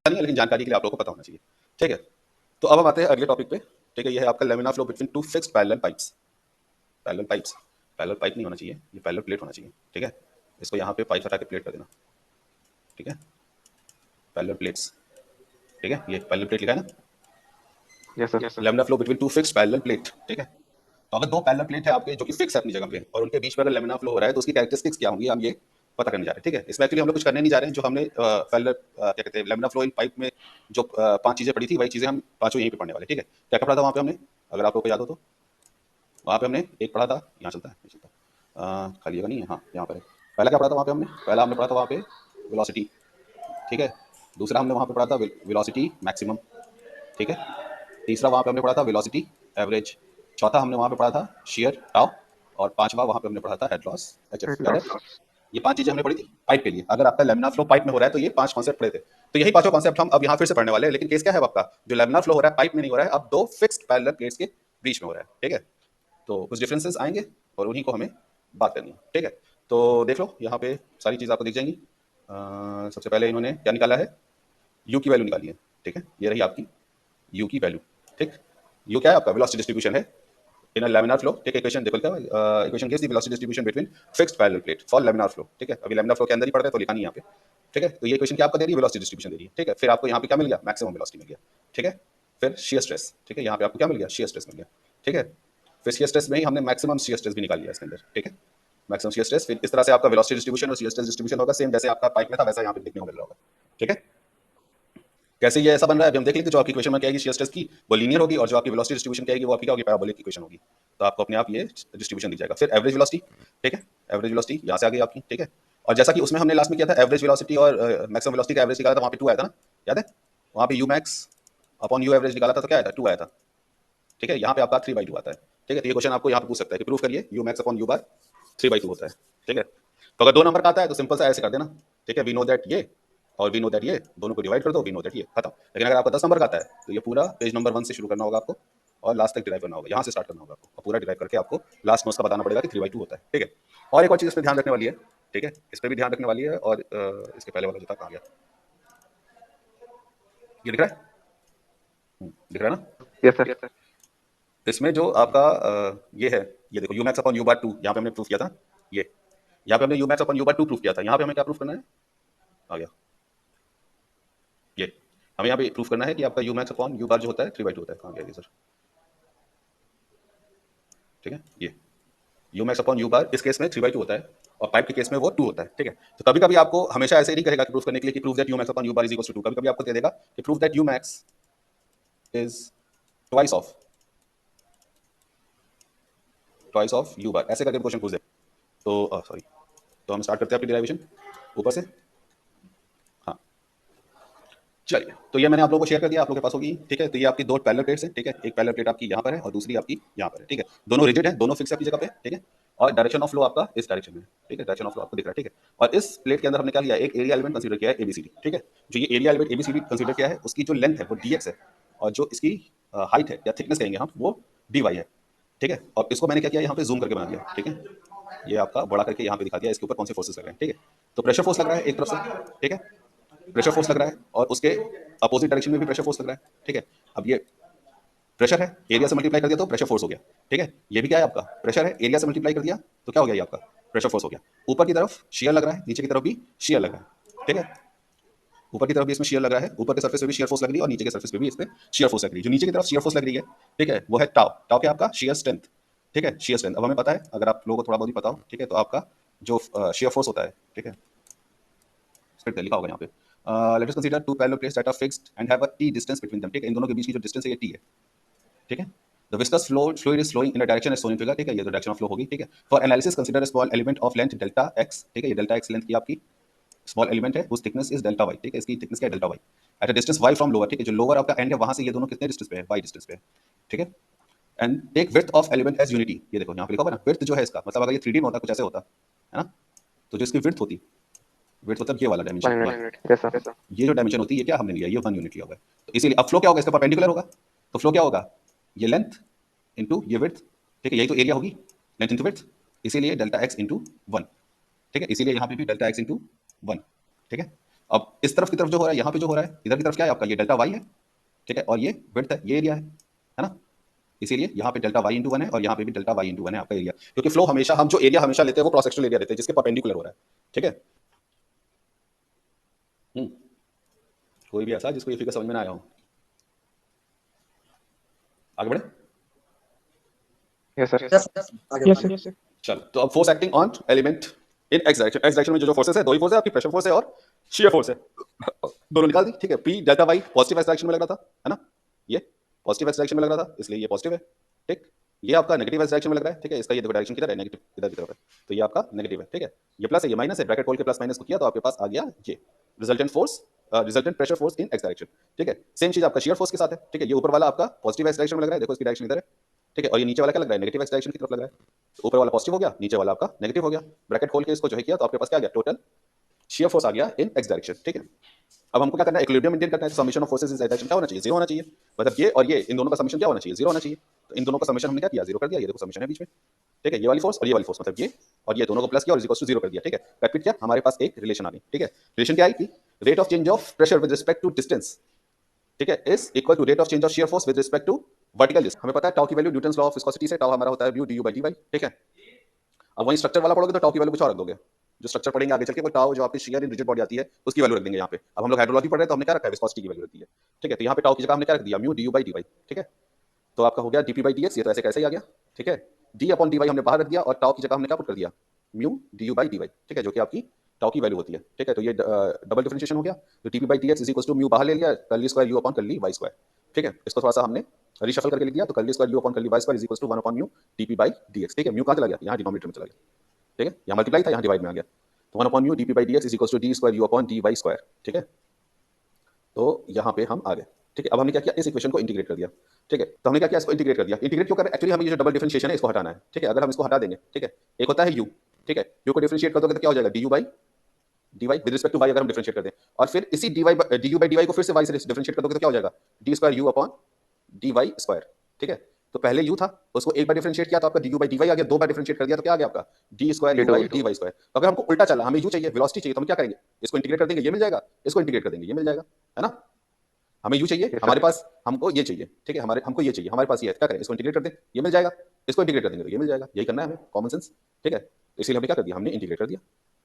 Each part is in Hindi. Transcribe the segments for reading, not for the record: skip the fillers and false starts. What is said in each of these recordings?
नहीं है, लेकिन जानकारी के लिए आप लोगों को पता होना चाहिए। ठीक है, तो अब हम आते हैं अगले टॉपिक पे। ठीक है, ये है आपका laminar flow between two fixed parallel pipes. Parallel pipes, parallel pipe नहीं होना चाहिए, ये पैरेलल प्लेट होना चाहिए। ठीक है, इसको यहाँ पे पाइप हटा के प्लेट कर देना। ठीक है, पैरेलल प्लेट्स। ठीक है, ये पैरेलल प्लेट लिखा है ना, yes sir. Laminar flow between two fixed parallel plate. ठीक है, तो अगर दो पैरेलल प्लेट है आपके जो कि फिक्स है अपनी जगह पे और उनके बीच में अगर लेमिनार फ्लो हो रहा है तो उसकी कैरेक्टरिस्टिक्स क्या होंगी, हम ये पता करने जा रहे हैं। ठीक है, इसमें एक्चुअली हम लोग कुछ करने नहीं जा रहे हैं। जो हमने पैरेलल क्या कहते हैं लेमिनार फ्लो इन पाइप में जो 5 चीजें पढ़ी थी, वही चीजें हम पांचों यहीं पे पढ़ने वाले। ठीक है, क्या क्या पढ़ा था वहां पे हमने, अगर आप लोग को याद हो तो वहां पे हमने एक पढ़ा था, यहाँ चलता है नहीं चलता, खाली जगह नहीं है, हाँ यहाँ पर है। पहला क्या पढ़ा था वहाँ पे हमने, पहला हमने पढ़ा था वहाँ पे वेलोसिटी। ठीक है, दूसरा हमने वहाँ पे पढ़ा था वेलोसिटी मैक्सिमम। ठीक है, तीसरा वहाँ पे हमने पढ़ा था वेलोसिटी एवरेज। चौथा हमने वहाँ पे पढ़ा था शेयर टाउ। और पांचवा वहाँ पे हमने पढ़ा था हेड लॉस एचएफ। हेड याद है, लॉस। ये 5 चीजें हमने पढ़ी थी पाइप के लिए। अगर आपका लेमिनार फ्लो पाइप में हो रहा है तो ये 5 कॉन्सेप्ट पढ़े थे। तो यही पांचों कॉन्सेप्ट हम अब यहाँ फिर से पढ़ने वाले हैं। लेकिन केस क्या है आपका, जो लेमिनार फ्लो हो रहा है पाइप में नहीं हो रहा है, अब दो फिक्स्ड पैरेलल प्लेट्स के बीच में हो रहा है। ठीक है, तो कुछ डिफरेंसेस आएंगे और उन्हीं को हमें बात करनी है। ठीक है, तो देख लो यहाँ पे सारी चीज़ आपको दिख जाएंगी। सबसे पहले इन्होंने क्या निकाला है, यू की वैल्यू निकाली है। ठीक है, ये रही आपकी यू की वैल्यू। ठीक, यू क्या है आपका वेलोसिटी डिस्ट्रीब्यूशन है इन अ लैमिनार फ्लो। ठीक है, इक्वेशन देखो क्या, equation gives the velocity distribution between fixed parallel plate for laminar flow. ठीक है, अभी लैमिनार फ्लो के अंदर ही पढ़ रहे हैं तो लिखा नहीं यहाँ पे। ठीक है, तो ये इक्वेशन क्या आपको दे रही है, वेलोसिटी डिस्ट्रीब्यूशन दे रही है। ठीक है, फिर आपको यहाँ पे क्या मिल गया, मैक्सिमम वेलोसिटी मिल गया। ठीक है, फिर शियर स्ट्रेस। ठीक है, यहाँ पे आपको क्या मिल गया, शियर स्ट्रेस मिल गया। ठीक है, फिर शियर स्ट्रेस में ही हमने मैक्सिमम शियर स्ट्रेस भी निकाल लिया इसके अंदर। ठीक है, मैक्सिमम शियर स्ट्रेस, फिर इस तरह से आपका वेलोसिटी डिस्ट्रीब्यूशन और शियर स्ट्रेस डिस्ट्रीब्यूशन होगा सेम जैसे आपका पाइप में था, वैसा यहाँ पे देखने को मिल रहा होगा। ठीक है, कैसे ये ऐसा बन रहा है अभी हम देख लेंगे। जो आपकी इक्वेशन में क्या आएगी शियर स्ट्रेस की, वो लीनियर होगी, और जो आपकी वेलोसिटी डिस्ट्रीब्यूशन क्या आएगी वो आपकी क्या होगी, पैराबोलिक इक्वेशन होगी। तो आपको अपने आप ये डिस्ट्रीब्यूशन दिख जाएगा। फिर एवरेज वेलोसिटी। ठीक है, एवरेज वेलोसिटी यहाँ से आ गई आपकी। ठीक है, और जैसा कि उसमें हमने लास्ट में किया था एवरेज वेलोसिटी और मैक्सिमम वेलोसिटी का एवरेज निकाला था, वहाँ पे 2 आया था ना, याद है, वहाँ पे you max upon you average निकाला था तो क्या आया था, 2 आया था। ठीक है, यहाँ पे आपका 3/2 आता है। ठीक है, तो ये क्वेश्चन आपको यहाँ पे पूछ सकता है कि प्रूव करिए यू मैक्स अपॉन यू बार 3/2 होता है। ठीक है, तो अगर 2 नंबर का आता है तो सिंपल सा ऐसे कर देना। ठीक है, वी नो दैट ये और वी नो दैट ये दोनों को डिवाइड कर दो, वी नो दैट ये, खत्म। लेकिन अगर आपका 10 नंबर का आता है तो ये पूरा पेज नंबर 1 से शुरू करना होगा आपको और लास्ट तक डिराइव करना होगा, यहाँ से स्टार्ट करना होगा आपको और पूरा डिराइव करके आपको लास्ट में उसका बताना पड़ेगा कि 3/2 होता है। ठीक है, और एक और चीज़ इस पर ध्यान रखने वाली है। ठीक है, इस पर भी ध्यान रखने वाली है, और इसके पहले वाला जो था कहाँ गया, ये दिख रहा है, दिख रहा है ना। Yes sir. इसमें जो आपका ये है, ये देखो यू मैक्स अपॉन यू बार 2, यहाँ पे हमने प्रूफ किया था। ये यहाँ पे हमने you max upon you bar 2 proof किया था। यहाँ पे हमें क्या प्रूफ करना है, आ गया ये, हमें यहाँ पे प्रूफ करना है कि आपका यू मैक्स अपॉन यू बार जो होता है 3/2 होता है। कहाँ गया ये सर, ठीक है, ये यू मैक्स अपॉन यू बार इस केस में 3/2 होता है और पाइप के केस में वो 2 होता है। ठीक है, तो कभी कभी आपको हमेशा ऐसे ही नहीं कहेगा कि प्रूफ करने के लिए कि proof that you max upon you bar is equal to 2, कभी कभी आपको दे देगा कि proof that you max is twice of u bar, ऐसे करके क्वेश्चन पूछ दे। तो सॉरी, तो हम स्टार्ट करते हैं अपनी डेरिवेशन ऊपर से। हाँ, चलिए, तो ये मैंने आप लोगों को शेयर कर दिया, आप लोगों के पास होगी। ठीक है, तो ये आपकी दो पैरेलल प्लेट्स हैं। ठीक है, एक पैरेलल प्लेट आपकी यहाँ पर है और दूसरी आपकी यहाँ पर है। ठीक है, दोनों रिजिड है, दोनों फिक्स है अपनी जगह पे। ठीक है, और डायरेक्शन ऑफ फ्लो आपका इस डायरेक्शन में। ठीक है, डायरेक्शन ऑफ फ्लो आपको दिख रहा है। ठीक है, और इस प्लेट के अंदर हमने क्या लिया, एक एरिया एलिमेंट कंसीडर किया है एबीसीडी। ठीक है, जो ये एरिया एलिमेंट एबीसीडी कंसीडर किया है उसकी जो लेंथ है वो डीएक्स है, और जो इसकी हाइट है या थिकनेस कहेंगे हम वो dy है। ठीक है, और इसको मैंने क्या किया, यहाँ पे जूम करके बना दिया। ठीक है, ये आपका बड़ा करके यहाँ पे दिखा दिया, इसके ऊपर कौन से फोर्सेस लग रहे हैं। ठीक है, तो प्रेशर फोर्स लग रहा है एक तरफ से। ठीक है, प्रेशर फोर्स लग रहा है और उसके अपोजिट डायरेक्शन में भी प्रेशर फोर्स लग रहा है। ठीक है, अब ये प्रेशर है, एरिया से मल्टीप्लाई कर दिया तो प्रेशर फोर्स हो गया। ठीक है, ये भी क्या है आपका प्रेशर है, एरिया से मल्टीप्लाई कर दिया तो क्या हो गया, ये आपका प्रेशर फोर्स हो गया। ऊपर की तरफ शेयर लग रहा है, नीचे की तरफ भी शेयर लग रहा है। ठीक है, ऊपर की तरफ भी इसमें शेयर लग रहा है, ऊपर के सरफेस पे भी शेयर फोर्स लग रही है और नीचे के सरफेस पे भी इसमें शेयर फोर्स लग रही है। जो नीचे की तरफ शेयर फोर्स लग रही है, ठीक है, वो है टाउ। टाउ क्या आपका शेयर स्ट्रेंथ। ठीक है, शेयर स्ट्रेंथ अब हमें पता है, अगर आप लोगों को थोड़ा बहुत भी पता हो। ठीक है, तो आपका जो शेयर फोर्स होता है, ठीक है, फिर लिखा होगा यहाँ पे, let us consider two parallel plates that are fixed and have a t distance between them. ठीक है, इन दोनों के बीच की जो डिस्टेंस है ये टी है। ठीक है, the viscous fluid is flowing in a direction as shown in figure. ठीक है, ये तो डायरेक्शन ऑफ फ्लो होगी। ठीक है, for analysis consider a small element of length delta x. ठीक है, ये डेल्टा एक्स लेंथ की आपकी स्मॉल एलिमेंट है, उस थिकनेस इज डेल्टा वाई। ठीक है, इसकी थिकनेस क्या है, delta y at a distance y from lower. ठीक है, जो लोअर आपका एंड है वहां से ये दोनों कितने डिस्टेंस पे है, वाई डिस्टेंस पे है। ठीक है, and take width of element as unity. ये देखो यहाँ पे लिखा हुआ है ना, विड्थ जो है इसका मतलब अगर ये 3D में होता कुछ ऐसे होता है ना, तो जो इसकी विड्थ होती, विड्थ मतलब ये वाला डायमेंशन, 1 ये यूनिट। Yes sir. ये जो डायमेंशन होती है ये क्या हमने लिया, ये 1 यूनिट लिया हुआ है। तो इसीलिए अब फ्लो क्या होगा, इसका परपेंडिकुलर होगा। तो फ्लो क्या होगा, ये लेंथ इंटू ये विड्थ। ठीक है, यही तो एरिया होगी, लेंथ इंटू विड्थ, इसीलिए डेल्टा एक्स इंटू 1। ठीक है, इसीलिए यहाँ पे भी डेल्टा एक्स इंटू 1। ठीक है, अब इस तरफ की तरफ जो हो रहा है, यहाँ पे जो हो रहा है, इधर की तरफ क्या है आपका, ये डेल्टा वाई है, ठीक है, और ये विड्थ है, ये एरिया है ना। इसीलिए यहाँ पे डेल्टा वाई इंटू वन है और यहाँ पे भी डेल्टा वाई इंटू वन है आपका एरिया, क्योंकि फ्लो हमेशा, हम जो एरिया हमेशा लेते हैं वो क्रॉस सेक्शनल एरिया लेते हैं जिसके परपेंडिकुलर हो रहा है, ठीक है। कोई भी ऐसा जिसको ये फिगर समझ में ना आया हो, आगे बढ़े। Yes, sir. Yes, sir. चलो, तो अब force acting on element in x direction, x direction में जो फोर्सेस है, दो ही फोर्स है आपकी, प्रेशर फोर्स है और शियर फोर्स है, दोनों निकाल दी, ठीक है। P delta y positive x direction में लग रहा था, है ना, ये पॉजिटिव एक्स डायरेक्शन में लग रहा था, इसलिए ये पॉजिटिव है, ठीक। ये आपका नेगेटिव एक्स डायरेक्शन में लग रहा है, ठीक है, इसका ये देखो डायरेक्शन किधर है, नेगेटिव इधर की तरफ है, तो ये आपका नेगेटिव है, ठीक है। ये प्लस है, ये माइनस है, ब्रैकेट खोल के प्लस माइनस को किया तो आपके पास आ गया ये resultant force, resultant pressure force in x direction, ठीक है। सेम चीज आपका शियर फोर्स के साथ है, ठीक है। ये ऊपर वाला आपका पॉजिटिव एक्स डायरेक्शन में लग रहा है, देखो इसकी डायरेक्शन इधर है, ठीक है, और ये नीचे वाला क्या लग रहा है, नेगेटिव एक्स डायरेक्शन की तरफ लग रहा है। तो ऊपर वाला पॉजिटिव हो गया, नीचे वाला आपका नेगेटिव हो गया, ब्रैकेट खोल के इसको जो है किया तो आपके पास क्या आ गया, टोटल शियर फोर्स आ गया इन एक्स डायरेक्शन, ठीक है। अब हमको क्या करना है, इक्विलिब्रियम मेंटेन करना है, summation of forces is direction क्या होना चाहिए, जीरो होना चाहिए, मतलब ये और ये इन दोनों का समेशन क्या होना चाहिए, जीरो होना चाहिए। तो इन दोनों का समेशन हमने क्या किया, जीरो कर दिया, ये देखो समेशन है बीच में, ठीक है, ये वाली फोर्स और ये वाली फोर्स, मतलब ये और ये दोनों को प्लस किया और इज इक्वल टू जीरो कर दिया, ठीक है। रिपीट किया, हमारे पास एक रिलेशन आ गई, ठीक है। रिलेशन क्या आई थी, rate of change of pressure with respect to distance, ठीक है, is equal to rate of change of shear force with respect to vertical distance. हमें पता है टाउ की value Newton's law of viscosity से, टाउ हमारा होता है mu du by d y, ठीक है। अब वहीं स्ट्रक्चर वाला पढ़ोगे तो टाउ की वैल्यू कुछ और रख दोगे, जो स्ट्रक्चर पढ़ेंगे आगे चल के, वो टाउ जो आपकी शियर इन रिजिड बॉडी आती है उसकी वैल्यू रख देंगे यहाँ पे। अब हम लोग हाइड्रोलॉजी पढ़ रहे हैं तो हमने क्या रखा है, विस्कोसिटी की वैल्यू रख दी है, ठीक है। तो यहाँ पे टाउ की जगह हमने क्या रख दिया, mu d by d y, ठीक है। तो आपका हो गया डीपी बाई डी एक्स, ये तो ऐसे कैसे ही आ गया, ठीक है। डी अपॉन डी वाई हमने बाहर रख दिया और टाउ की जगह हमने क्या पुट कर दिया, mu d u by d y, ठीक है, जो कि आपकी टाउ की वैल्यू होती है, ठीक है। तो ये डबल डिफरेंशिएशन हो गया, तो dp by d x is equal to mu बाहर ले लिया, curly square u upon curly y square, ठीक है। इसको थोड़ा सा हमने रिशफल करके लिख दिया, तो curly square u upon curly y square is equal to 1 upon mu dp by d x, ठीक है। म्यू कहाँ चला गया, यहाँ डिनोमिनेटर में चला गया, ठीक है, यहाँ मल्टीप्लाई था, यहाँ डिवाइड में आ गया, तो 1 upon mu dp by d x is equal to d square u upon d y square, ठीक है। तो यहाँ पे हम आ गए, ठीक है। अब हमने क्या किया, इस इक्वेशन को इंटीग्रेट कर दिया, ठीक है। तो हमने क्या किया, इसको इंटीग्रेट कर दिया। इंटीग्रेट क्यों कर रहे हैं, एक्चुअली हमें ये जो डबल डिफरेंशिएशन है इसको हटाना है, ठीक है। अगर हम इसको हटा देंगे, ठीक है, एक होता है यू, ठीक है, यू को डिफरेंशिएट कर दोगे तो क्या हो जाएगा, d u by d y with respect to y, अगर हम डिफरेंशिएट कर दें, और फिर इसी d y d u by d y को फिर से वाई से डिफरेंशिएट कर दोगे तो क्या हो जाएगा, d square u upon d y square, ठीक है। तो पहले यू था, उसको एक बार डिफरेंशिएट किया तो आपका d u by d y आ गया, दो बार डिफरेंशिएट कर दिया तो क्या आ गया आपका, d square u by d y square. तो अगर हमको उल्टा चला, हमें यू चाहिए, वेलोसिटी चाहिए, तो हम क्या करेंगे, इसको इंटीग्रेट कर देंगे, ये मिल जाएगा, इसको इंटीग्रेट कर देंगे, ये मिल जाएगा, है ना। हमें यू चाहिए, हमारे पास हमको ये चाहिए, ठीक है, हमारे हमको ये चाहिए, हमारे पास ये है, क्या करें, इसको इंटीग्रेट कर दें, ये मिल जाएगा, इसको इंटीग्रेट कर देंगे तो ये मिल जाएगा, यही करना है हमें, कॉमन सेंस, ठीक है। इसलिए हमने क्या कर दिया, हमने इंटीग्रेट कर दिया,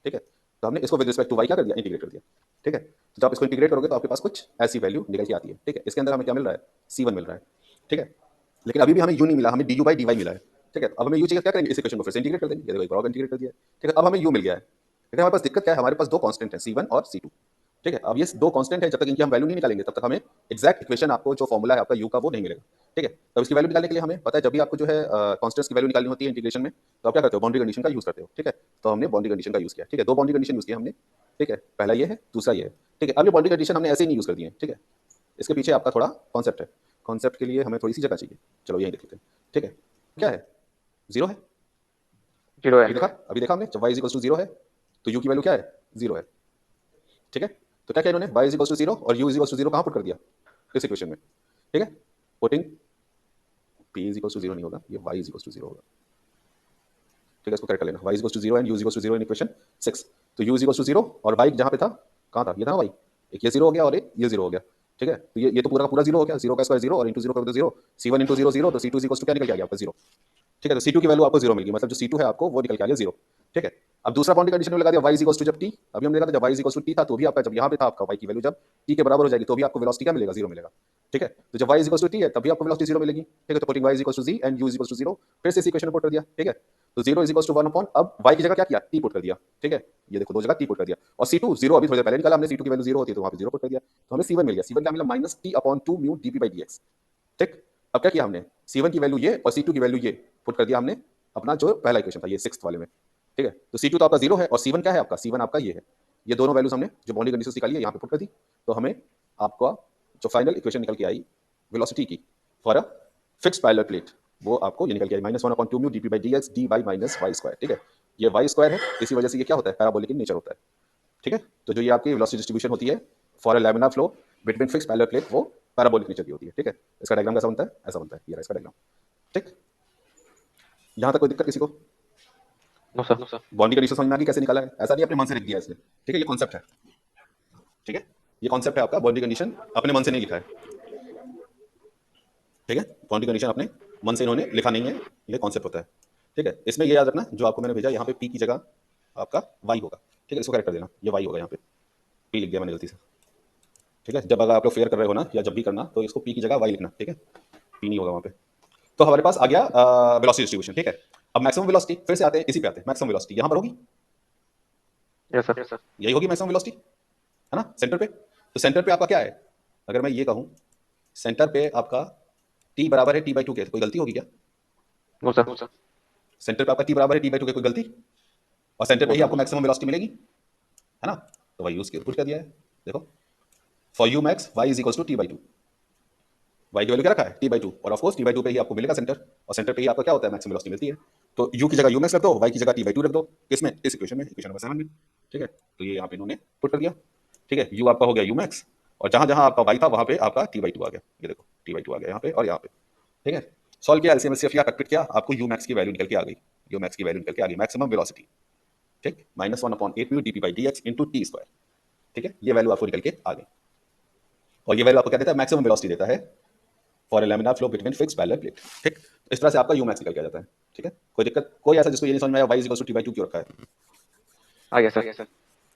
ठीक है। तो हमने इसको विद रिस्पेक्ट टू वाई क्या कर दिया, इंटीग्रेट कर दिया, ठीक है। तो जब आप इसको इंटीग्रेट करोगे तो आपके पास कुछ ऐसी वैल्यू निकल के आती है, ठीक है। इसके अंदर हमें क्या मिल रहा है, C1 मिल रहा है, ठीक है। लेकिन अभी भी हमें यू नहीं मिला, हमें d u by d y मिला है, ठीक है। अब हमें यू चाहिए, क्या करेंगे, इस इक्वेशन को फिर से इंटीग्रेट कर देंगे, ये देखो एक और इंटीग्रेट कर दिया है, ठीक है। अब हमें यू मिल गया है, लेकिन हमारे पास दिक्कत क्या है, हमारे पास दो कांस्टेंट हैं, C1 और C2, ठीक है। अब ये दो कांस्टेंट है, जब तक इनकी हम वैल्यू नहीं निकालेंगे तब तक हमें एग्जैक्ट इक्वेशन, आपको जो फॉर्मूला है आपका यू का, वो नहीं मिलेगा, ठीक है। तो इसकी वैल्यू निकालने के लिए हमें पता है, जब भी आपको जो है कांस्टेंट्स की वैल्यू निकालनी होती है इंटीग्रेशन में, तो आप क्या करते हो, बाउंड्री कंडीशन का यूज करते हो, ठीक है। तो हमने बाउंड्री कंडीशन का यूज किया, ठीक है, दो बाउंड्री कंडीशन यूज किया हमने, ठीक है। पहला ये है, दूसरा ये है, ठीक है। अब ये बाउंड्री कंडीशन हमने ऐसे ही नहीं यूज कर दी है, ठीक है। इसके पीछे आपका थोड़ा कॉन्सेप्ट है, कॉन्सेप्ट के लिए हमें थोड़ी सी जगह चाहिए, चलो यही देख लेते हैं, ठीक है। क्या है, जीरो है, Zero अभी देखा, अभी देखा हमने, जब y इक्वल टू जीरो है तो u की वैल्यू क्या है, जीरो है, ठीक है। तो क्या किया इन्होंने, y इक्वल टू जीरो और u इक्वल टू जीरो कहाँ पुट कर दिया, इस इक्वेशन में, ठीक है। Putting p equal to zero नहीं होगा, ये y इक्वल टू जीरो होगा, ठीक है। इसको करेक्ट कर लेना, y equal to zero and u equal to zero in equation 6। तो u इक्वल टू जीरो और y जहाँ पे था, कहाँ था, ये था ना y, एक ये जीरो हो गया और एक ये जीरो हो गया, ठीक है। तो ये तो पूरा का पूरा जीरो हो गया, जीरो का स्क्वायर जीरो और इंटू जीरो का zero, C1 into zero zero, तो C2 इक्वल टू क्या निकल के आ गया आपका जीरो, ठीक है। तो C2 की वैल्यू आपको जीरो मिल गई, मतलब जो C2 है आपको वो निकल के आ गया जीरो, ठीक है। अब दूसरा बाउंड्री कंडीशन में लगा दिया y इक्वल टू जब t, अभी हमने देखा था जब y इक्वल टू t था तो भी आपका, जब यहाँ पे था आपका y की वैल्यू जब t के बराबर हो जाएगी तो भी आपको वेलोसिटी क्या मिलेगा, जीरो मिलेगा, ठीक है। तो जब y इक्वल टू t है तभी आपको वेलोसिटी जीरो मिलेगी, ठीक है। तो putting y equal to z and u equal to zero, फिर से इस इक्वेशन में पुट कर दिया, ठीक है। तो जीरो इक्वल टू 1 अपॉन, अब y की जगह क्या किया, t पुट कर दिया, ठीक है। ये देखो दो जगह t पुट कर दिया, और C2 जीरो अभी थोड़ी देर पहले निकाला हमने, C2 की वैल्यू जीरो होती है तो वहाँ पे जीरो पुट कर दिया, तो हमें C1 मिल गया। C1 क्या मिला, minus t upon 2 mu dp by dx, ठीक। अब क्या किया हमने, C1 की वैल्यू ये और C2 की वैल्यू ये पुट कर दिया हमने, अपना जो पहला इक्वेशन था ये सिक्स्थ वाले में, ठीक है। तो C2 तो आपका जीरो है और C1 क्या है आपका, C1 आपका ये है, ये दोनों वैल्यूज हमने जो बाउंड्री कंडीशन निकाली है यहाँ पे पुट कर दी, तो हमें आपका जो फाइनल इक्वेशन निकल के आई वेलोसिटी की for a fixed parallel plate, वो आपको ये निकल के आई minus 1 upon 2 mu dp by dx dy minus y square, ठीक है। ये y स्क्वायर है, इसी वजह से ये क्या होता है, पैराबोलिक इन नेचर होता है, ठीक है। तो जो ये आपकी वेलोसिटी डिस्ट्रीब्यूशन होती है for a laminar flow between fixed parallel plate, वो पैराबोलिक नेचर की होती है, ठीक है। इसका डायग्राम कैसा बनता है, ऐसा बनता है, ये रहा इसका डायग्राम, ठीक। यहाँ तक कोई दिक्कत किसी को, No, sir. बाउंड्री कंडीशन समझ में आ गई कैसे निकाला है, ऐसा नहीं अपने मन से लिख दिया इसने, ठीक है, ये कॉन्सेप्ट है। ठीक है, ये कॉन्सेप्ट है आपका। बाउंड्री कंडीशन अपने मन से नहीं लिखा है, ठीक है, बाउंड्री कंडीशन अपने मन से इन्होंने लिखा नहीं है, ये कॉन्सेप्ट होता है, ठीक है। इसमें ये याद रखना, जो आपको मैंने भेजा यहाँ पे पी की जगह आपका वाई होगा, ठीक है, इसको करेक्ट कर देना, ये वाई होगा, यहाँ पे पी लिख दिया मैंने गलती से, ठीक है। जब अगर आप लोग फेयर कर रहे हो ना, या जब भी करना, तो इसको पी की जगह वाई लिखना, ठीक है, पी नहीं होगा वहाँ पे। तो हमारे पास आ गया वेलोसिटी डिस्ट्रीब्यूशन, ठीक है। अब मैक्सिमम वेलोसिटी फिर से आते हैं, इसी पे आते हैं, मैक्सिमम वेलोसिटी यहाँ पर होगी, यस सर। यही होगी मैक्सिमम वेलोसिटी, है ना, सेंटर पे। तो सेंटर पे आपका क्या है, अगर मैं ये कहूँ सेंटर पे आपका टी बराबर है टी बाई टू के, कोई गलती होगी क्या? No sir. सेंटर पे आपका टी बराबर है टी बाई टू के, कोई गलती? और सेंटर पे नो ही आपको सर। मैक्सिमम वेलोसिटी मिलेगी, है ना। तो वही यूज पुट कर दिया है, देखो, for u max y is equal to t by two, y की वैल्यू क्या रखा है टी बाई टू, और of course t by two पे ही आपको मिलेगा सेंटर, और सेंटर पे ही आपका क्या होता है, मैक्सिमम वेलोसिटी मिलती है। तो यू की जगह यू मैक्स रख दो, वाई की जगह टी बाई टू रख दो, किसमें, इस इक्वेशन में, इक्वेशन नंबर 7 में, ठीक है। तो ये यहाँ पे इन्होंने पुट कर दिया, ठीक है, यू आपका हो गया यू मैक्स, और जहां जहां आपका वाई था वहां पे आपका टी बाई टू आ गया, ये देखो टी बाई टू आ गया यहाँ पे और यहाँ पे, ठीक है। सॉल्व किया, एलसीएम एचसीएफ या कट किया, आपको यू मैक्स की वैल्यू निकल के आ गई, यू मैक्स की वैल्यू निकल के आ गई, मैक्सिमम वेलोसिटी, ठीक, -1/8 mu dp by dx into t square, ठीक है, ये वैल्यू आपको निकल के आ गई। और ये वैल्यू आपको क्या देता है, मैक्सिमम वेलोसिटी देता है for a laminar flow between fix parallel plate, ठीक। इस तरह से आपका यू मैक्स निकल के आ जाता है, ठीक है। कोई दिक्कत, कोई ऐसा जिसको ये नहीं समझ में आया y is equal to t by two क्यों रखा है, आ गया सर।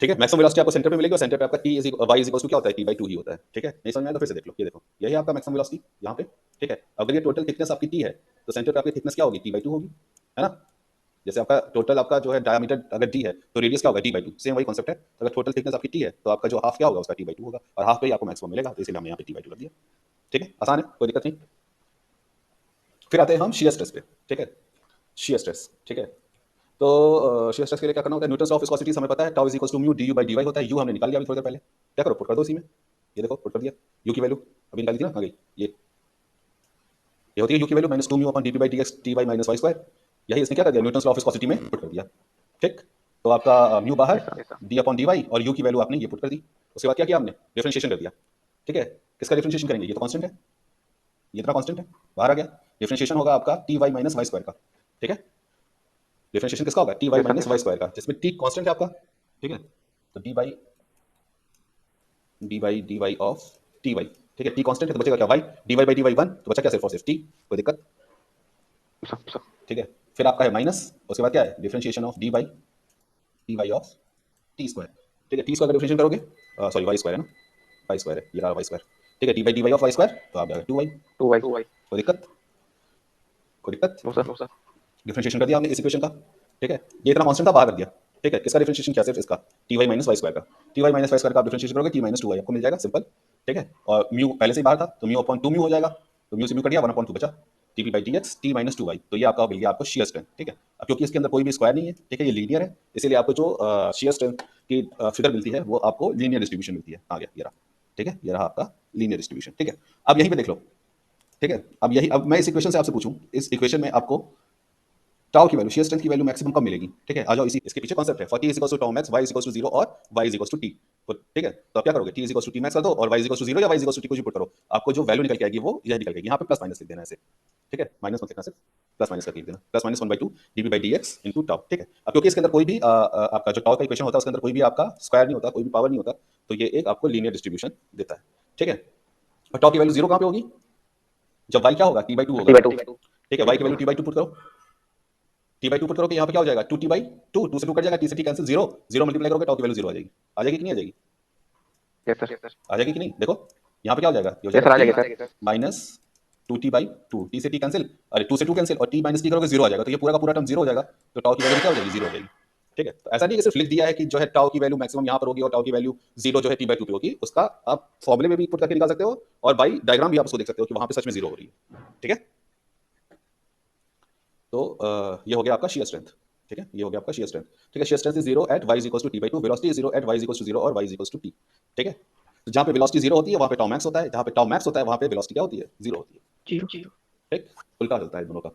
ठीक है। मैक्सिमम वेलोसिटी आपको सेंटर पे मिलेगी, और सेंटर पे आपका t is y is equal to क्या होता है, टी बाई टू ही होता है, ठीक है। नहीं समझ में आया तो फिर से देख लो, ये देखो यही आपका मैक्सिमम वेलोसिटी यहाँ पे, ठीक है। अगर ये टोटल थिकनेस आपकी टी है, तो सेंटर पे आपकी थिकनेस क्या होगी, टी बाई टू होगी, है ना। जैसे आपका टोटल आपका जो है डायमीटर अगर डी है, तो रेडियस क्या होगा, टी बाई टू, सेम वही कॉन्सेप्ट है। तो अगर टोटल थिकनेस आपकी टी है, तो आपका जो हाफ क्या होगा, उसका टी बाई टू होगा, और हाफ पे ही आपको मैक्सिमम मिलेगा, तो इसलिए हमने यहाँ पे टी बाई टू रख दिया, ठीक है, आसान है, कोई दिक्कत नहीं। फिर आते हैं हम शियर स्ट्रेस पे, ठीक है, शियर स्ट्रेस, ठीक है। तो शियर स्ट्रेस के लिए क्या करना होता है, न्यूटन लॉ ऑफ विस्कोसिटी हमें पता है, tau is equal to mu d u by d y होता है, यू हमने निकाल लिया अभी थोड़ी देर पहले, क्या करो पुट कर दो इसी में, ये देखो पुट कर दिया, यू की वैल्यू अभी निकाली थी ना, आ गई, ये होती है यू की value minus two mu upon d p by d x t by minus y square, यही इसने क्या कर दिया, न्यूटन लॉ ऑफ विस्कोसिटी में पुट कर दिया, ठीक। तो आपका म्यू बाहर, yes sir. D upon d y, और यू की वैल्यू आपने ये पुट कर दी। उसके बाद क्या किया हमने, डिफरेंशिएशन कर दिया, ठीक है। किसका डिफरेंशिएशन करेंगे, ये तो कांस्टेंट है, ये इतना कांस्टेंट है, बाहर आ गया, डिफरेंशिएशन होगा आपका t y minus y square का, ठीक है। डिफरेंशिएशन किसका होगा, t y yes minus y sir. Square का, जिसमें टी कांस्टेंट है आपका, ठीक है। तो d y of t y, ठीक है, टी कांस्टेंट है तो बचेगा क्या, y, d y by d y 1, तो बचा क्या, सिर्फ और सिर्फ टी, कोई दिक्कत, सर। ठीक है। फिर आपका है माइनस, उसके बाद क्या है, differentiation of d y of t square, ठीक है। टी स्क्वायर का डिफरेंशिएशन करोगे, सॉरी वाई स्क्वायर है ना, वाई स्क्वायर है, ये रहा वाई स्क्वायर, ठीक है, d y of y square, तो आप जाएगा टू वाई, टू वाई। कोई दिक्कत, कोई दिक्कत, नो सर। डिफरेंशिएशन कर दिया हमने इस इक्वेशन का, ठीक है। ये इतना कांस्टेंट था, बाहर कर दिया, ठीक है। किसका डिफरेंशिएशन किया, सिर्फ इसका, t y minus y square का, t y minus y square का आप डिफरेंशिएशन करोगे, टी माइनस टू वाई आपको मिल जाएगा, सिंपल, ठीक है। और म्यू पहले से ही बाहर था, तो म्यू अपॉन टू म्यू हो जाएगा, तो म्यू से म्यू कट गया, 1/2 बचा, t p by t x t minus two y, तो ये आपका मिल गया आपको शियर स्ट्रेंथ, ठीक है। अब क्योंकि इसके अंदर कोई भी स्क्वायर नहीं है, ठीक है, ये लीनियर है, इसीलिए आपको जो शियर स्ट्रेंथ की फिगर मिलती है, वो आपको लीनियर डिस्ट्रीब्यूशन मिलती है, आ गया ये रहा, ठीक है, ये रहा आपका लीनियर डिस्ट्रीब्यूशन, ठीक है। अब यहीं पे देख लो, ठीक है, अब यही, अब मैं इस इक्वेशन से आपसे पूछूं, इस इक्वेशन में आपको टाउ की वैल्यू, शियर स्ट्रेंथ की वैल्यू मैक्सिमम कब मिलेगी, ठीक है। आ जाओ, इसी इसके पीछे कॉन्सेप्ट है, for t is equal to tau max, y is equal to 0 और y is equal to t, ठीक है। तो आप क्या करोगे, t is equal to t max कर दो, और वाई इज इक्वल टू 0 या y is equal to t कुछ भी पुट करो, आपको जो वैल्यू निकल के आएगी वो यह निकल के आएगी, यहाँ पे प्लस माइनस लिख देना ऐसे, ठीक है, माइनस मत लिखना, सिर्फ प्लस माइनस करके लिख देना, plus minus 1/2 DP by d x into tau, ठीक है। अब क्योंकि इसके अंदर कोई भी आपका जो टाउ का इक्वेशन होता है, उसके अंदर कोई भी आपका स्क्वायर नहीं होता, कोई भी पावर नहीं होता, तो ये एक आपको लीनियर डिस्ट्रीब्यूशन देता है, ठीक है। और टाउ की वैल्यू 0 कहाँ पे होगी, जब वाई क्या होगा, टी बाई टू होगा, टी बाई टू। ठीक है। वाई की value t by two put करो, टी बाई टू पुट करोगे, यहाँ पे क्या हो जाएगा, two t by two, two से टू कट जाएगा, टी से t cancel, zero, zero multiply करोगे, टाउ की वैल्यू 0 आ जाएगी, आ जाएगी कि नहीं आ जाएगी, यस सर। आ जाएगी कि नहीं, देखो यहाँ पे क्या हो जाएगा, ये हो यस जाएगा सर, आ टी जाएगा sir. Minus two t by to, T से टी कैंसिल, अरे टू से टू कैंसिल, और टी माइनस टी करोगे 0 आ जाएगा, तो ये पूरा का पूरा टर्म 0 हो जाएगा, तो टाउ की वैल्यू क्या हो जाएगी, 0 हो जाएगी, ठीक है। तो ऐसा नहीं कि सिर्फ लिख दिया है कि जो है टाउ की वैल्यू मैक्सिमम यहाँ पर होगी और टाउ की वैल्यू 0 जो है टी बाई टू पे होगी, उसका आप फॉर्मुले में भी पुट करके निकाल सकते हो, और बाई डायग्राम भी आप उसको देख सकते हो कि वहां पे सच में 0 हो रही है, ठीक है। तो ये हो गया आपका शियर स्ट्रेंथ, ठीक है, ये हो गया आपका शियर स्ट्रेंथ, ठीक है। Shear strength is 0 at y is equal to t by two, velocity is 0 at y is equal to 0 और y is equal to t, ठीक है। तो जहाँ पे वेलोसिटी 0 होती है वहाँ पे टाउ मैक्स होता है, जहाँ पे टाउ मैक्स होता है वहाँ पे वेलोसिटी क्या होती है, 0 होती है, जीरो। ठीक, उल्टा चलता है दोनों का।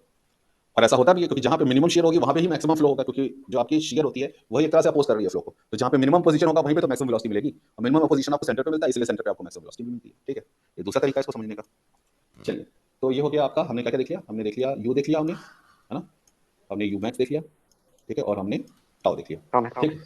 और ऐसा होता भी है क्योंकि जहाँ पे मिनिमम शेयर होगी वहाँ पे ही मैक्सिमम फ्लो होगा, क्योंकि जो आपकी शेयर होती है वही एक तरह से अपोज कर रही है फ्लो को, तो जहाँ पे मिनिमम पोजीशन होगा वहीं पे तो मैक्सिमम वेलोसिटी मिलेगी, और मिनिमम पोजीशन आपको सेंटर पे मिलता है, इसलिए सेंटर पे आपको मैक्सिमम वेलोसिटी मिलती है, ठीक है। ये दूसरा तरीका है इसको समझने का। चलिए, तो ये हो गया आपका, हमने क्या क्या देख लिया, हमने देख लिया यू देख लिया हमने, है ना, हमने यू मैक्स देख लिया, ठीक है, और हमने टाउ देख लिया, ठीक।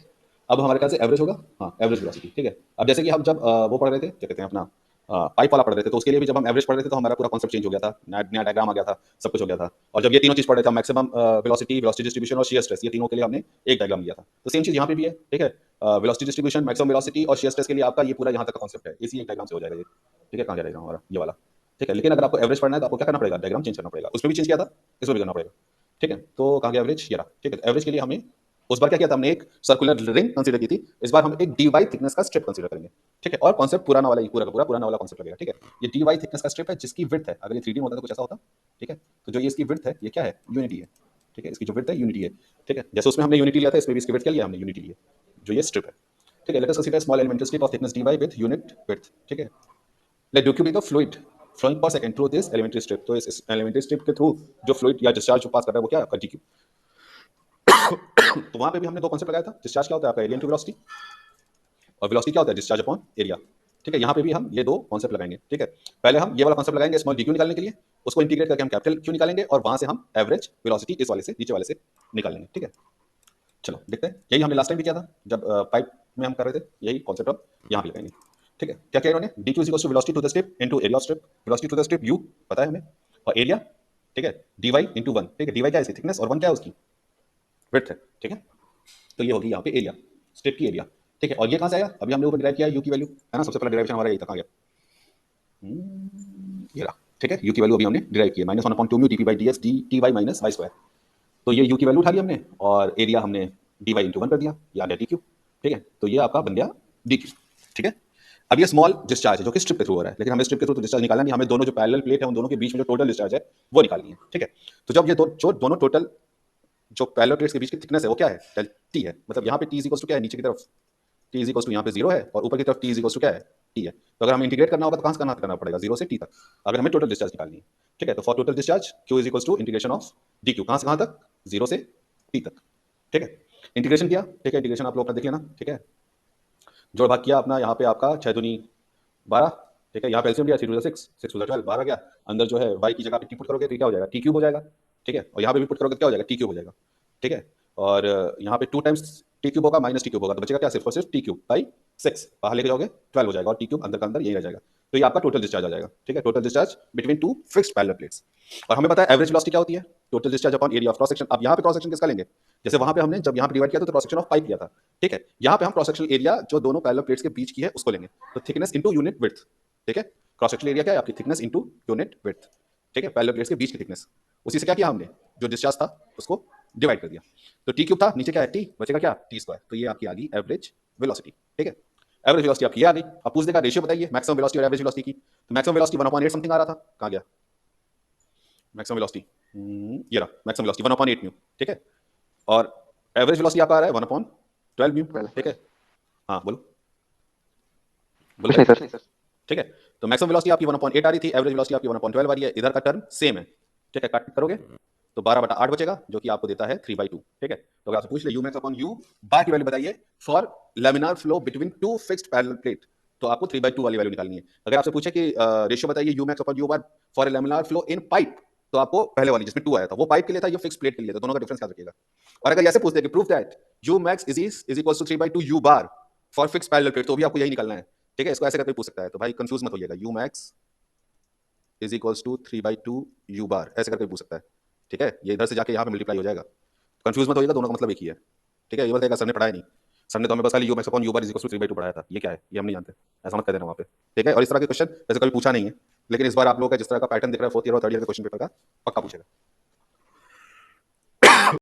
अब हमारे ख्याल से एवरेज होगा, हाँ एवरेज वेलोसिटी, ठीक है। अब जैसे कि हम जब वो पढ़ रहे थे, क्या कहते हैं अपना पाइप वाला पढ़ रहे थे, तो उसके लिए भी जब हम एवरेज पढ़ रहे थे तो हमारा पूरा कॉन्सेप्ट चेंज हो गया था, नया डायग्राम आ गया था, सब कुछ हो गया था। और जब ये तीनों चीज पढ़ रहे थे, मैक्सिमम वेलोसिटी, वेलोसिटी डिस्ट्रीब्यूशन और शियर स्ट्रेस, ये तीनों के लिए हमने एक डायग्राम लिया था। तो सेम चीज यहाँ पे भी है, ठीक है। वेलोसिटी डिस्ट्रीब्यूशन, मैक्सिमम वेलोसिटी और शियर स्ट्रेस के लिए आपका ये पूरा यहाँ तक का कॉन्सेप्ट है, इसी एक डायग्राम से हो जाएगा ये, ठीक है। कहाँ जाएगा हमारा ये वाला, ठीक है। लेकिन अगर आपको एवरेज पढ़ना है तो आपको क्या करना पड़ेगा, डायग्राम चेंज करना पड़ेगा। उसमें भी चेंज किया था, इसमें भी करना पड़ेगा, ठीक है। तो कहाँ गया एवरेज, ये रहा, ठीक है। एवरेज के लिए हमें उस बार क्या किया था, हमने एक सर्कुलर रिंग कंसीडर की थी, इस बार हम एक dy थिकनेस का स्ट्रिप कंसीडर करेंगे, ठीक है। और कॉन्सेप्ट पुराना वाला ही, पूरा का पूरा पुराना वाला कॉन्सेप्ट लगेगा, ठीक है। ये dy थिकनेस का स्ट्रिप है जिसकी विड्थ है, अगर ये 3D में होता तो कुछ ऐसा होता, ठीक है। तो जो ये इसकी विड्थ है, ये क्या है, यूनिटी है, ठीक है। इसकी जो विड्थ है यूनिटी है, ठीक है। जैसे उसमें हमने यूनिटी लिया था, इसमें भी इसकी विड्थ क्या लिया हमने, यूनिटी लिया, जो ये स्ट्रिप है, ठीक है। Let us consider small elemental strip of thickness dy with unit width, ठीक है। Let dq be the fluid flowing per second through this elementary strip। तो इस elementary strip के थ्रू जो फ्लूइड या डिस्चार्ज जो पास कर रहा है वो क्या है आपका dq। तो वहां पे भी हमने दो कॉन्सेप्ट लगाया था, डिस्चार्ज क्या होता है आपका, एरिया इनटू वेलोसिटी, और वेलोसिटी क्या होता है, डिस्चार्ज अपॉन एरिया, ठीक है। यहाँ पे भी हम ये दो कॉन्सेप्ट लगाएंगे, ठीक है। पहले हम ये वाला कॉन्सेप्ट लगाएंगे स्मॉल dq निकालने के लिए, उसको इंटीग्रेट करके हम कैपिटल q निकालेंगे, और वहां से हम एवरेज वेलोसिटी इस वाले से, नीचे वाले से निकालेंगे, ठीक है। चलो देखते हैं, यही हमने लास्ट टाइम भी किया था जब पाइप में हम कर रहे थे, यही कॉन्सेप्ट अब यहाँ भी लगाएंगे, ठीक है। क्या किया इन्होंने, dq is equal to velocity to the strip into area of strip, velocity to the strip u पता है हमें, और एरिया, ठीक है, dy इनटू 1, ठीक है। dy क्या है इसकी थिकनेस, और 1 क्या है उसकी विड्थ है, ठीक है। तो ये होगी यहाँ पे एरिया, स्ट्रिप की एरिया, ठीक है। और ये कहाँ से आया, अभी हमने ऊपर डिराइव किया यू की वैल्यू, है ना। सबसे पहला डिराइवेशन हमारा यही था, कहाँ गया, ये रहा, ठीक है। यू की वैल्यू अभी हमने डिराइव की है, -1/2 mu dp by ds dy minus y square. तो ये यू की वैल्यू उठा ली हमने, और एरिया हमने dy इंटू 1 कर दिया, ये आ गया dq, ठीक है। तो ये आपका बन गया dq, ठीक है। अब ये स्मॉल डिस्चार्ज है जो कि स्ट्रिप के थ्रू हो रहा है, लेकिन हमें स्ट्रिप के थ्रू तो डिस्चार्ज निकालना नहीं, हमें दोनों जो पैरेलल प्लेट है उन दोनों के बीच में जो टोटल डिस्चार्ज है वो निकालनी है, ठीक है। तो जब ये जो दोनों टोटल जो पैरेलल प्लेट्स के बीच की थिकनेस है वो क्या है, डेल टी है। मतलब यहाँ पे टी इज इक्वल टू क्या है, नीचे की तरफ टी इज इक्वल टू यहाँ पे 0 है, और ऊपर की तरफ टी इज इक्वल टू क्या है, टी है। तो अगर हमें इंटीग्रेट करना होगा तो कहाँ से करना पड़ेगा, 0 से टी तक, अगर हमें टोटल डिस्चार्ज निकालनी है, ठीक है। तो for total discharge Q is equal to integration of D Q, कहाँ से कहाँ तक, 0 से टी तक, ठीक है। इंटीग्रेशन किया, ठीक है। इंटीग्रेशन आप लोग अपना देख लेना, ठीक है। जोड़ भाग किया अपना, यहाँ पे आपका 6 दूनी 12, ठीक है। यहाँ पे एलसीएम लिया, 3 टू द 6, 6 टू द 12, 12 गया। अंदर जो है y की जगह पे टी पुट करोगे तो क्या हो जाएगा, टी क्यूब हो जाएगा, ठीक है। और यहाँ पे भी पुट करोगे तो क्या हो जाएगा, टी क्यूब हो जाएगा, ठीक है। और यहाँ पे 2 टाइम्स टी क्यूब होगा माइनस टी क्यूब होगा, तो बचेगा क्या, सिर्फ और सिर्फ टी क्यूब बाई 6, बाहर लेके जाओगे 12 हो जाएगा, और टी क्यूब अंदर का अंदर यही रह जाएगा। तो ये आपका टोटल डिस्चार्ज आ जाएगा, ठीक है। Total discharge between two fixed parallel plates. और हमें पता है एवरेज वेलोसिटी क्या होती है, total discharge upon area of cross section. अब यहाँ पे क्रॉस सेक्शन किसका लेंगे, जैसे वहां पे हमने जब यहाँ पे डिवाइड किया था तो क्रॉस सेक्शन ऑफ पाइप लिया था, ठीक है। यहाँ पे हम क्रॉस सेक्शन एरिया जो दोनों पैरेलल प्लेट्स के बीच की है उसको लेंगे, तो थिकनेस इनटू यूनिट विड्थ, ठीक है। क्रॉस सेक्शन एरिया क्या है आपकी, थिकनेस इनटू यूनिट विड्थ, ठीक है। पैरेलल प्लेट्स के बीच की थिकनेस, उसी से क्या किया हमने, जो डिस्चार्ज था उसको डिवाइड कर दिया। तो टी क्यूब था, नीचे क्या है टी, बचेगा क्या, टी स्क्वायर। तो ये आपकी आ गई एवरेज वेलोसिटी, ठीक है। एवरेज वेलोसिटी आपकी ये आ गई। अब पूछ देगा रेशियो बताइए मैक्सिमम वेलोसिटी और एवरेज वेलोसिटी की, तो मैक्सिमम वेलोसिटी 1/8 समथिंग आ रहा था, कहाँ गया मैक्सिमम वेलोसिटी, ये रहा मैक्सिमम वेलोसिटी 1/8 म्यू, ठीक है। और एवरेज वेलोसिटी आपका आ रहा है 1/12 म्यू, ठीक है। हाँ बोलो बोलो कुछ नहीं भाई। सर। ठीक है। तो मैक्सिमम वेलोसिटी आपकी 1/8 आ रही थी, एवरेज वेलोसिटी आपकी 1/12 आ रही है, इधर का टर्म सेम है, ठीक है। कट करोगे तो 12/8 बचेगा, जो कि आपको देता है 3/2, ठीक है। तो अगर आपसे पूछ ले यू मैक्स अपॉन यू बार की वैल्यू बताइए for laminar flow between two fixed parallel plate, तो आपको 3/2 वाली वैल्यू निकालनी है। अगर आपसे पूछे कि रेशियो बताइए you max upon you bar for laminar flow in pipe, तो आपको पहले वाली जिसमें 2 आया था वो पाइप के लिए था, ये फिक्स प्लेट के लिए था, दोनों का डिफरेंस याद रखिएगा। और अगर ऐसे पूछते हैं कि proof that you max is equal to 3/2 you bar for fix parallel plate, तो भी आपको यही निकालना है, ठीक है। इसको ऐसे करके पूछ सकता है, तो भाई कंफ्यूज मत होइएगा, u max is equals to 3/2 you bar ऐसे करके पूछ सकता है, ठीक है। ये इधर से जाके यहाँ पे मल्टीप्लाई हो जाएगा, कंफ्यूज मत होइएगा, दोनों का मतलब एक ही है, ठीक है। ये बताएगा सर ने पढ़ाया नहीं, सर ने तो हमें बस खाली U max upon you bar is equals to 3/2 पढ़ाया था, ये क्या है ये हम नहीं जानते, ऐसा मत कर देना वहाँ पे, ठीक है। और इस तरह के क्वेश्चन वैसे कभी पूछा नहीं है, लेकिन इस बार आप लोगों का जिस तरह का पैटर्न दिख रहा है 4th ईयर और 3rd ईयर के क्वेश्चन पेपर का, पक्का पूछेगा।